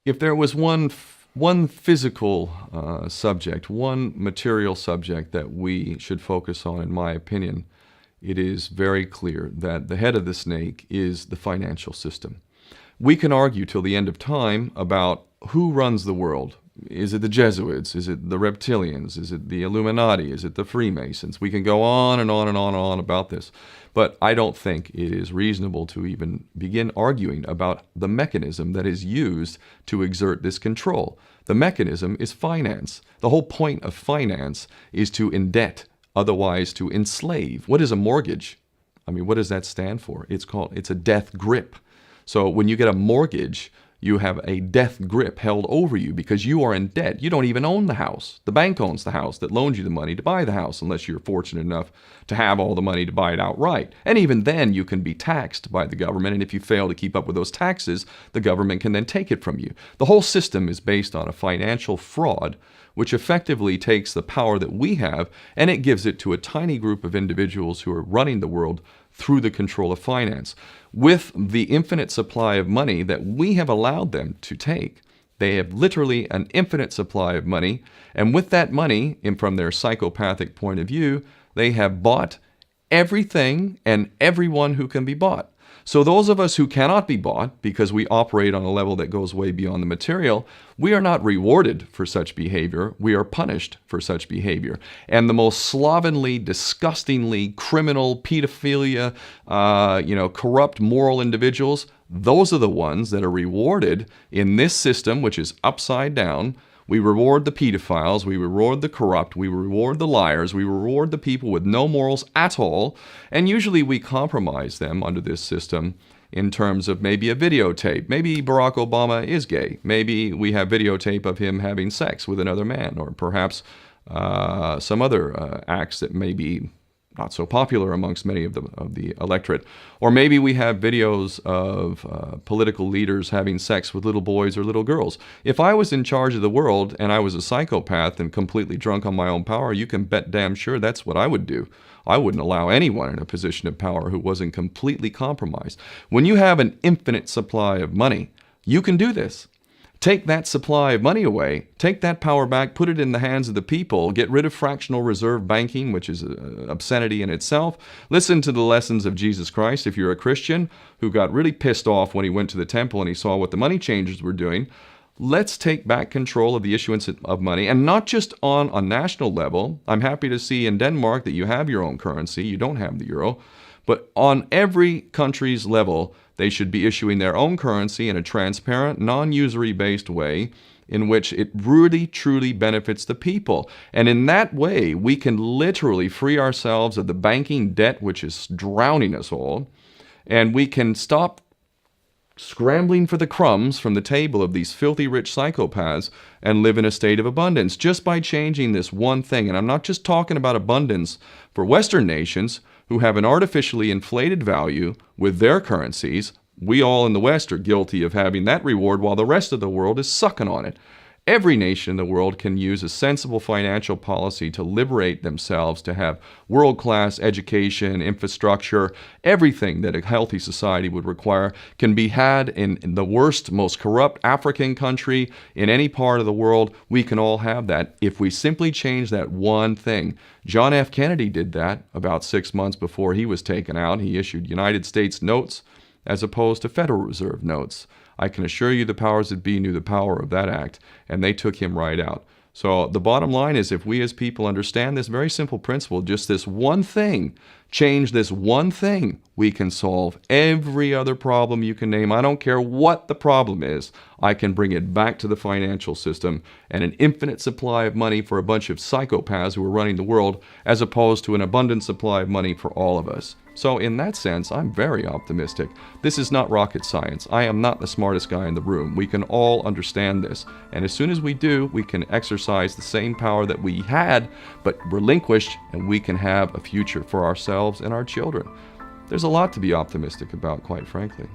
If there was one physical subject, one material subject that we should focus on, in my opinion, it is very clear that the head of the snake is the financial system. We can argue till the end of time about who runs the world. Is it the Jesuits? Is it the reptilians? Is it the Illuminati? Is it the Freemasons? We can go on and on and on and on about this. But I don't think it is reasonable to even begin arguing about the mechanism that is used to exert this control. The mechanism is finance. The whole point of finance is to indebt, otherwise to enslave. What is a mortgage? I mean, what does that stand for? It's a death grip. So when you get a mortgage, you have a death grip held over you because you are in debt. You don't even own the house. The bank owns the house that loaned you the money to buy the house, unless you're fortunate enough to have all the money to buy it outright. And even then, you can be taxed by the government, and if you fail to keep up with those taxes, the government can then take it from you. The whole system is based on a financial fraud, which effectively takes the power that we have and it gives it to a tiny group of individuals who are running the world through the control of finance. With the infinite supply of money that we have allowed them to take, they have literally an infinite supply of money, and with that money, and from their psychopathic point of view, they have bought everything and everyone who can be bought. So those of us who cannot be bought, because we operate on a level that goes way beyond the material, we are not rewarded for such behavior. We are punished for such behavior. And the most slovenly, disgustingly criminal, pedophilia, corrupt moral individuals, those are the ones that are rewarded in this system, which is upside down. We reward the pedophiles, we reward the corrupt, we reward the liars, we reward the people with no morals at all, and usually we compromise them under this system in terms of maybe a videotape. Maybe Barack Obama is gay. The we have videotape of him having sex with another man, or perhaps some other acts that may be not so popular amongst many of the electorate. Or maybe we have videos of political leaders having sex with little boys or little girls. If I was in charge of the world and I was a psychopath and completely drunk on my own power, you can bet damn sure that's what I would do. I wouldn't allow anyone in a position of power who wasn't completely compromised. When you have an infinite supply of money, you can do this. Take that supply of money away, take that power back, put it in the hands of the people, get rid of fractional reserve banking, which is an obscenity in itself. Listen to the lessons of Jesus Christ. If you're a Christian who got really pissed off when he went to the temple and he saw what the money changers were doing, let's take back control of the issuance of money, and not just on a national level. I'm happy to see in Denmark that you have your own currency. You don't have the euro. But on every country's level, they should be issuing their own currency in a transparent, non-usury based way in which it really, truly benefits the people. And in that way, we can literally free ourselves of the banking debt which is drowning us all, and we can stop scrambling for the crumbs from the table of these filthy rich psychopaths and live in a state of abundance just by changing this one thing. And I'm not just talking about abundance for Western nations who have an artificially inflated value with their currencies. We all in the West are guilty of having that reward while the rest of the world is sucking on it. Every nation in the world can use a sensible financial policy to liberate themselves, to have world-class education, infrastructure. Everything that a healthy society would require can be had in the worst, most corrupt African country in any part of the world. We can all have that if we simply change that one thing. John F. Kennedy did that about 6 months before he was taken out. He issued United States notes as opposed to Federal Reserve notes. I can assure you the powers that be knew the power of that act, and they took him right out. So the bottom line is, if we as people understand this very simple principle, just this one thing, change this one thing, we can solve every other problem you can name. I don't care what the problem is. I can bring it back to the financial system and an infinite supply of money for a bunch of psychopaths who are running the world, as opposed to an abundant supply of money for all of us. So in that sense, I'm very optimistic. This is not rocket science. I am not the smartest guy in the room. We can all understand this. And as soon as we do, we can exercise the same power that we had, but relinquished, and we can have a future for ourselves and our children. There's a lot to be optimistic about, quite frankly.